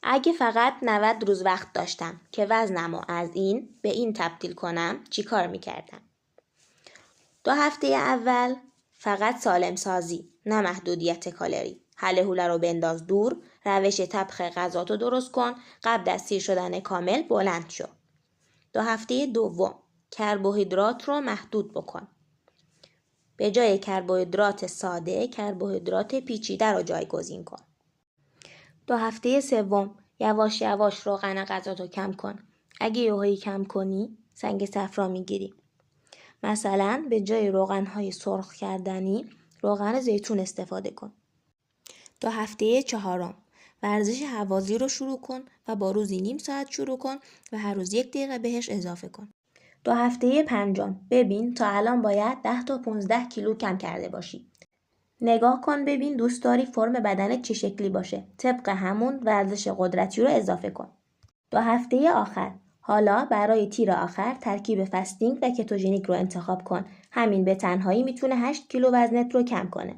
اگه فقط 90 روز وقت داشتم که وزنمو از این به این تبدیل کنم چی کار میکردم؟ 2 هفته اول فقط سالم سازی، نه محدودیت کالری. حله حوله رو بنداز دور، روش طبخ غذاتو درست کن، قبل از سیر شدن کامل بلند شو. 2 هفته دوم کربوهیدرات رو محدود بکن. به جای کربوهیدرات ساده، کربوهیدرات پیچیده رو جایگزین کن. 2 هفته سوم یواش یواش روغن غذاتو کم کن. اگه یهویی کم کنی سنگ صفرا میگیری. مثلا به جای روغن‌های سرخ کردنی روغن زیتون استفاده کن. 2 هفته چهارم ورزش هوازی رو شروع کن و با روزی نیم ساعت شروع کن و هر روز 1 دقیقه بهش اضافه کن. 2 هفته پنجم ببین تا الان باید 10 تا 15 کیلو کم کرده باشی. نگاه کن ببین دوست داری فرم بدنت چه شکلی باشه. طبق همون ورزش قدرتی رو اضافه کن. 2 هفته آخر حالا برای تیر آخر ترکیب فستینگ و کتوژنیک رو انتخاب کن. همین به تنهایی میتونه 8 کیلو وزنت رو کم کنه.